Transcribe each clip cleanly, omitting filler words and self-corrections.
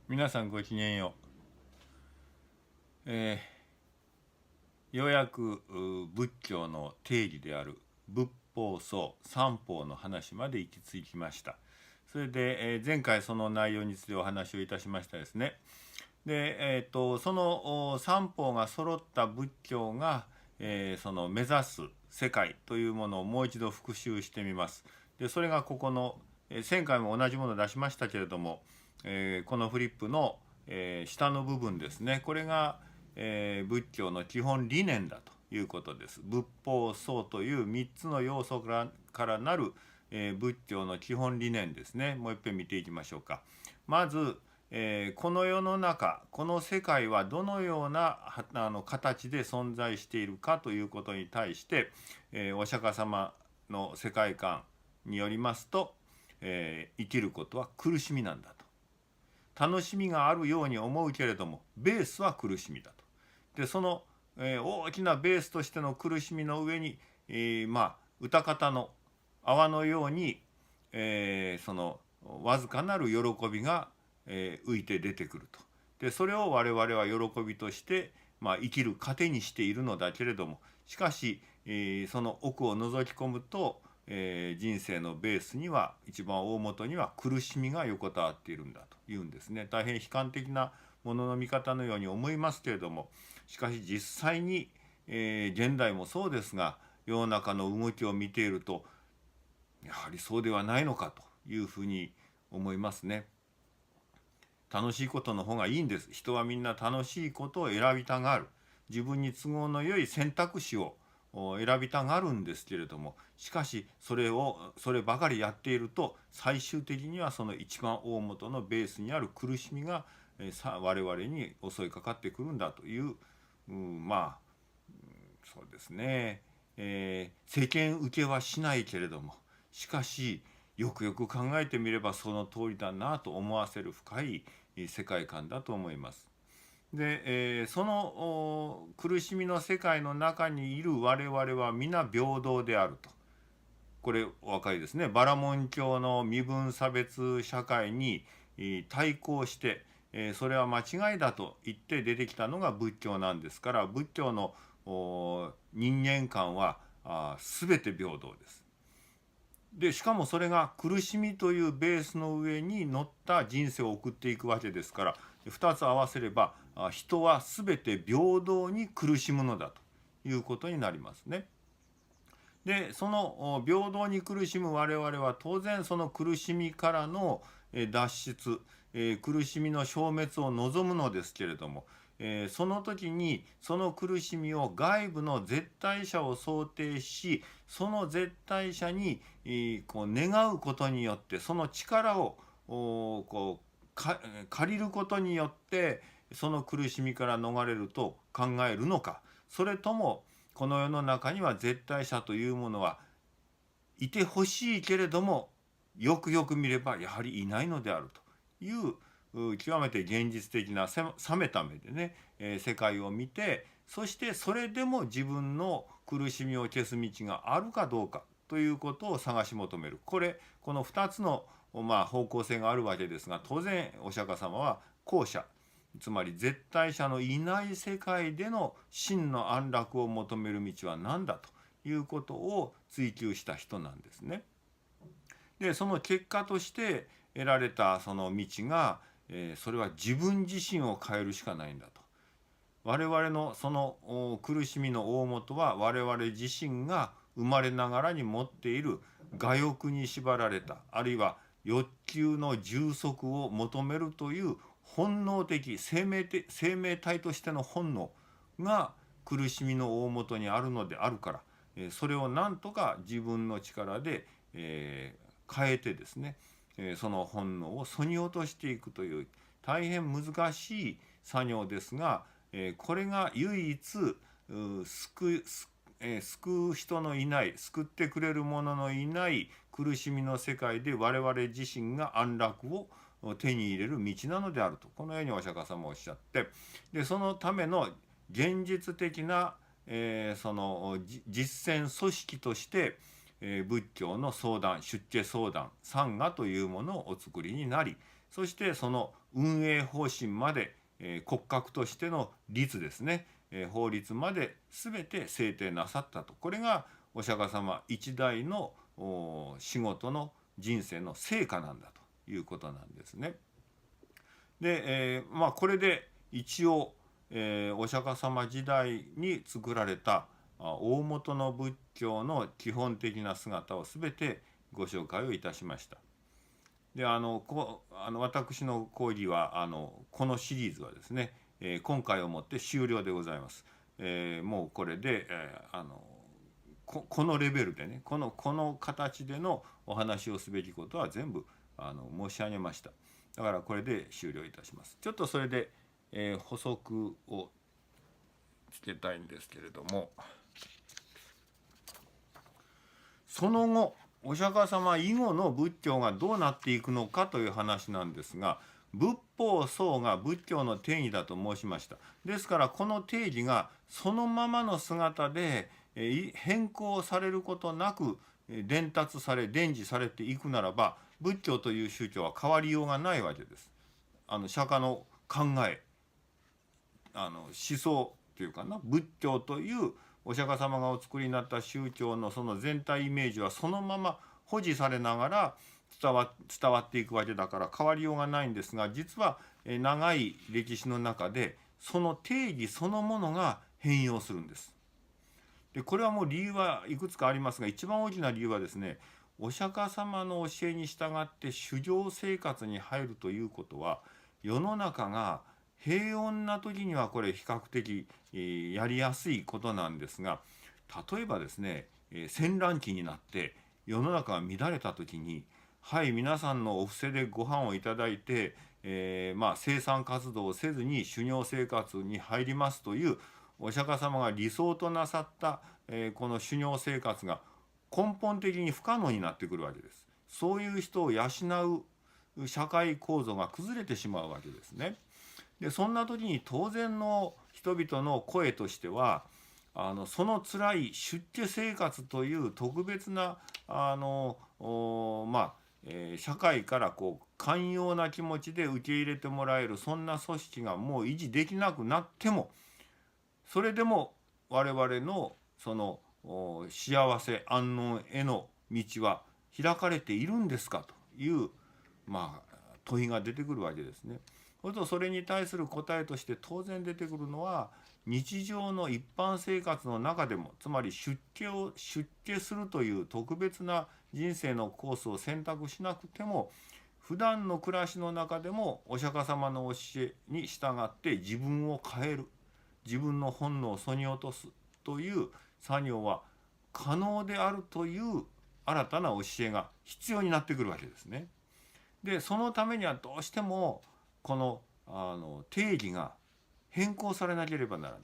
皆さんごきげんよう。ようやく仏教の定義である仏法僧三法の話まで行き着きました。それで、前回その内容についてお話をいたしましたですね。で、その三法が揃った仏教が、その目指す世界というものをもう一度復習してみます。でそれがここの、前回も同じものを出しましたけれども、このフリップの下の部分ですね、これが、仏教の基本理念だということです。仏法僧という3つの要素からなる、仏教の基本理念ですね。もう一遍見ていきましょうか。まず、この世の中、この世界はどのような形で存在しているかということに対して、お釈迦様の世界観によりますと、生きることは苦しみなんだと。楽しみがあるように思うけれどもベースは苦しみだと。でその、大きなベースとしての苦しみの上に、歌方の泡のように、そのわずかなる喜びが、浮いて出てくると。でそれを我々は喜びとして、生きる糧にしているのだけれども、しかし、その奥を覗き込むと、人生のベースには一番大元には苦しみが横たわっているんだというんですね。大変悲観的なものの見方のように思いますけれども、しかし実際に、現代もそうですが、世の中の動きを見ているとやはりそうではないのかというふうに思いますね。楽しいことの方がいいんです。人はみんな楽しいことを選びたがる。自分に都合の良い選択肢を選びたがるんですけれども、しかしそればかりやっていると、最終的にはその一番大元のベースにある苦しみが我々に襲いかかってくるんだという、そうですね、世間受けはしないけれども、しかしよくよく考えてみればその通りだなと思わせる深い世界観だと思います。で、その苦しみの世界の中にいる我々は皆平等であると。これお分かりですね。バラモン教の身分差別社会に対抗して、それは間違いだと言って出てきたのが仏教なんですから、仏教の人間観は全て平等です。でしかもそれが苦しみというベースの上に乗った人生を送っていくわけですから、2つ合わせれば人は全て平等に苦しむのだということになりますね。でその平等に苦しむ我々は当然その苦しみからの脱出、苦しみの消滅を望むのですけれども、その時にその苦しみを外部の絶対者を想定し、その絶対者にこう願うことによって、その力を借りることによってその苦しみから逃れると考えるのか、それともこの世の中には絶対者というものはいてほしいけれども、よくよく見ればやはりいないのであるという極めて現実的な冷めた目でね、世界を見て、そしてそれでも自分の苦しみを消す道があるかどうかということを探し求める。この2つの、方向性があるわけですが、当然お釈迦様は後者、つまり絶対者のいない世界での真の安楽を求める道は何だということを追求した人なんですね。でその結果として得られたその道が、それは自分自身を変えるしかないんだと。我々のその苦しみの大元は我々自身が生まれながらに持っている我欲に縛られた、あるいは欲求の充足を求めるという本能的生命体としての本能が苦しみの大元にあるのであるから、それをなんとか自分の力で、変えてですね、その本能をそぎ落としていくという大変難しい作業ですが、これが唯一救う人のいない、救ってくれる者のいない苦しみの世界で我々自身が安楽を手に入れる道なのであると、このようにお釈迦様はおっしゃって、でそのための現実的な、その実践組織として、仏教の僧団、出家僧団、参賀というものをお作りになり、そしてその運営方針まで、骨格としての律ですね、法律まで全て制定なさったと。これがお釈迦様一代の仕事の人生の成果なんだということなんですね。で、これで一応、お釈迦様時代に作られた大元の仏教の基本的な姿を全てご紹介をいたしました。で私の講義はこのシリーズはですね、今回をもって終了でございます。もうこれで、このレベルでね、この形でのお話をすべきことは全部申し上げました。だからこれで終了いたします。ちょっとそれで、補足をつけたいんですけれども、その後お釈迦様以後の仏教がどうなっていくのかという話なんですが、仏法僧が仏教の定義だと申しました。ですからこの定義がそのままの姿で変更されることなく伝達され伝授されていくならば、仏教という宗教は変わりようがないわけです。釈迦の考え、思想というかな、仏教というお釈迦様がお作りになった宗教のその全体イメージはそのまま保持されながら伝わっていくわけだから変わりようがないんですが、実は長い歴史の中でその定義そのものが変容するんです。でこれはもう理由はいくつかありますが、一番大きな理由はですね、お釈迦様の教えに従って修行生活に入るということは、世の中が平穏な時にはこれ比較的やりやすいことなんですが、例えばですね、戦乱期になって世の中が乱れた時に、はい皆さんのお布施でご飯をいただいて、生産活動をせずに修行生活に入りますというお釈迦様が理想となさった、この修行生活が根本的に不可能になってくるわけです。そういう人を養う社会構造が崩れてしまうわけですね。でそんな時に当然の人々の声としては、その辛い出家生活という特別な社会から寛容な気持ちで受け入れてもらえるそんな組織がもう維持できなくなっても、それでも我々のその幸せ安穏への道は開かれているんですかという問いが出てくるわけですね。それに対する答えとして当然出てくるのは、日常の一般生活の中でも、つまり出家するという特別な人生のコースを選択しなくても、普段の暮らしの中でもお釈迦様の教えに従って自分を変える、自分の本能をそぎ落とすという作業は可能であるという新たな教えが必要になってくるわけですね。でそのためにはどうしてもこの定義が変更されなければならない。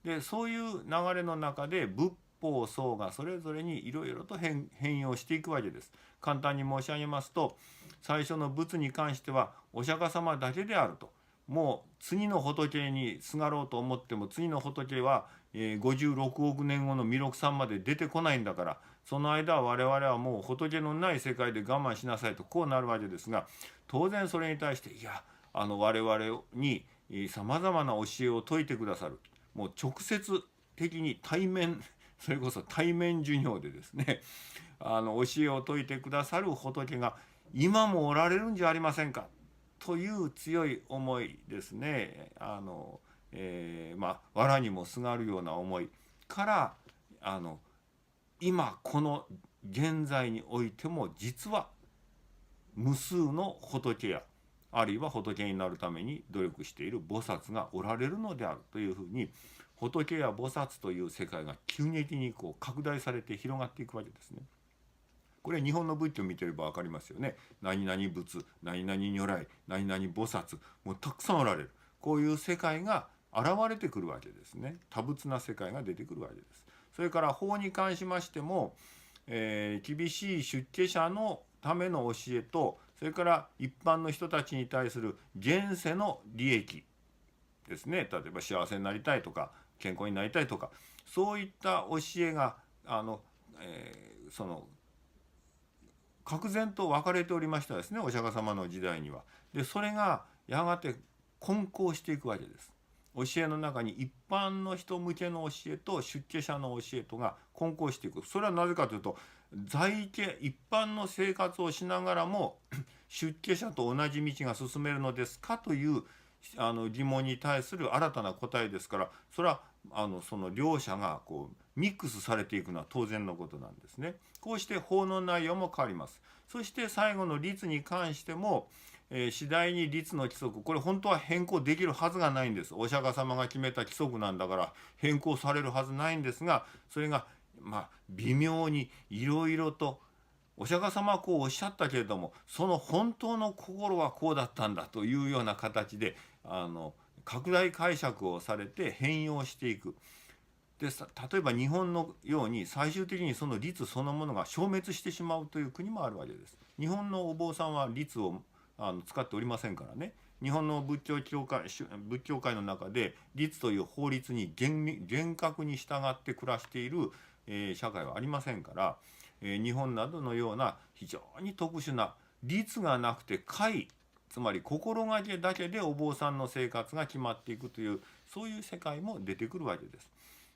でそういう流れの中で仏法僧がそれぞれにいろいろと変容していくわけです。簡単に申し上げますと、最初の仏に関してはお釈迦様だけであると。もう次の仏にすがろうと思っても次の仏は56億年後の弥勒さんまで出てこないんだから、その間は我々はもう仏のない世界で我慢しなさいとこうなるわけですが、当然それに対していや我々にさまざまな教えを説いてくださる、もう直接的に対面、それこそ対面授業でですね教えを説いてくださる仏が今もおられるんじゃありませんかという強い思いですね。藁にもすがるような思いから今この現在においても実は無数の仏やあるいは仏になるために努力している菩薩がおられるのであるというふうに、仏や菩薩という世界が急激に拡大されて広がっていくわけですね。これ日本の仏教を見てれば分かりますよね。何々仏、何々如来、何々菩薩、もうたくさんおられる。こういう世界が現れてくるわけですね。多仏な世界が出てくるわけです。それから法に関しましても、厳しい出家者のための教えと、それから一般の人たちに対する現世の利益ですね。例えば幸せになりたいとか健康になりたいとか、そういった教えがその確然と分かれておりましたですね、お釈迦様の時代には。でそれがやがて混交していくわけです。教えの中に一般の人向けの教えと出家者の教えとが混交していく。それはなぜかというと、在家一般の生活をしながらも出家者と同じ道が進めるのですかという疑問に対する新たな答えですから、それはその両者がこうミックスされていくのは当然のことなんですね。こうして法の内容も変わります。そして最後の律に関しても、次第に律の規則、これ本当は変更できるはずがないんです。お釈迦様が決めた規則なんだから変更されるはずないんですが、それが微妙にいろいろと、お釈迦様はこうおっしゃったけれども、その本当の心はこうだったんだというような形で拡大解釈をされて変容していく。で例えば日本のように最終的にその律そのものが消滅してしまうという国もあるわけです。日本のお坊さんは律を使っておりませんからね。日本の仏教界の中で律という法律に厳格に従って暮らしている、社会はありませんから、日本などのような非常に特殊な律がなくて戒、つまり心がけだけでお坊さんの生活が決まっていくという、そういう世界も出てくるわけです。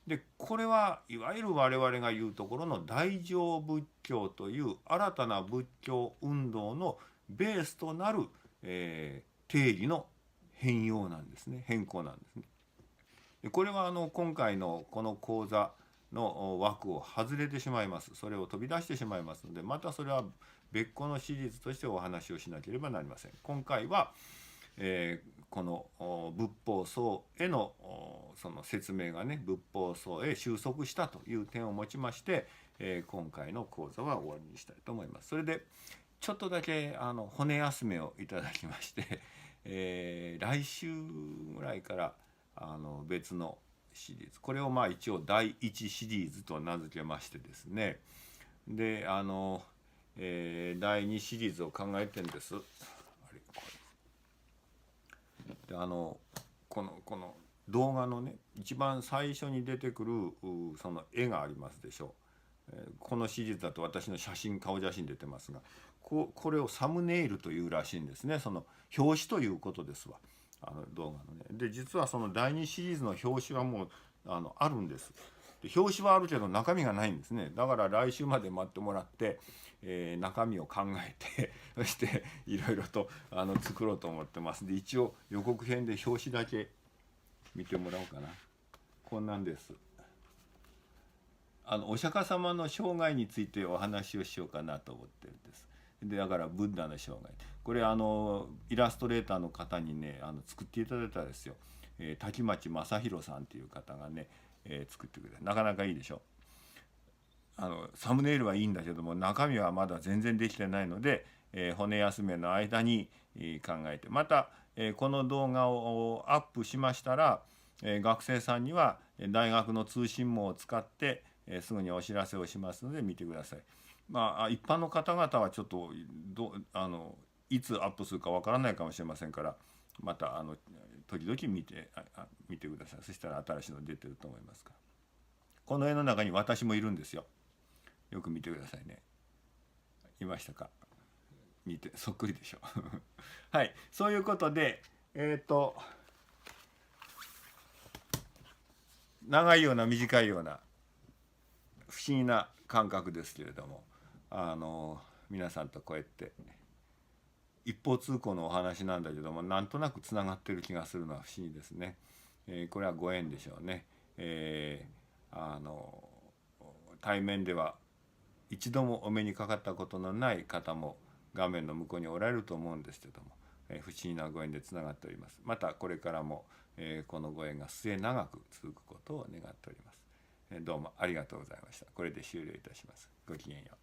でこれはいわゆる我々が言うところの大乗仏教という新たな仏教運動のベースとなる、定義の変容なんですね、変更なんですね。でこれは今回のこの講座の枠を外れてしまいます。それを飛び出してしまいますので、またそれは別個のシリーズとしてお話をしなければなりません。今回は、この仏法僧へのその説明がね、仏法僧へ収束したという点をもちまして、今回の講座は終わりにしたいと思います。それでちょっとだけ骨休めをいただきまして、来週ぐらいから別のシリーズ、これを一応第1シリーズと名付けましてですね、で第2シリーズを考えてるんです。でこの動画のね、一番最初に出てくるその絵がありますでしょう。このシリーズだと私の顔写真出てますが、これをサムネイルというらしいんですね。その表紙ということですわ、動画のね。で実はその第2シリーズの表紙はもうあるんです。で表紙はあるけど中身がないんですね。だから来週まで待ってもらって、中身を考えてそしていろいろと作ろうと思ってます。で一応予告編で表紙だけ見てもらおうかな。こんなんです。お釈迦様の生涯についてお話をしようかなと思ってるんです。でだからブッダの生涯、これイラストレーターの方にね作っていただいたんですよ。滝町正弘さんっていう方がね、作ってくれた。なかなかいいでしょ。サムネイルはいいんだけども中身はまだ全然できてないので、骨休めの間に考えて、また、この動画をアップしましたら、学生さんには大学の通信網を使って、すぐにお知らせをしますので見てください。一般の方々はちょっといつアップするかわからないかもしれませんから、また時々見てください。そしたら新しいの出てると思いますから。この絵の中に私もいるんですよ。よく見てくださいね。いましたか？見てそっくりでしょはい、そういうことで長いような短いような不思議な感覚ですけれども、皆さんとこうやって一方通行のお話なんだけども、なんとなくつながってる気がするのは不思議ですね。これはご縁でしょうね。対面では一度もお目にかかったことのない方も画面の向こうにおられると思うんですけども、不思議なご縁でつながっております。またこれからも、このご縁が末永く続くことを願っております。どうもありがとうございました。これで終了いたします。ごきげんよう。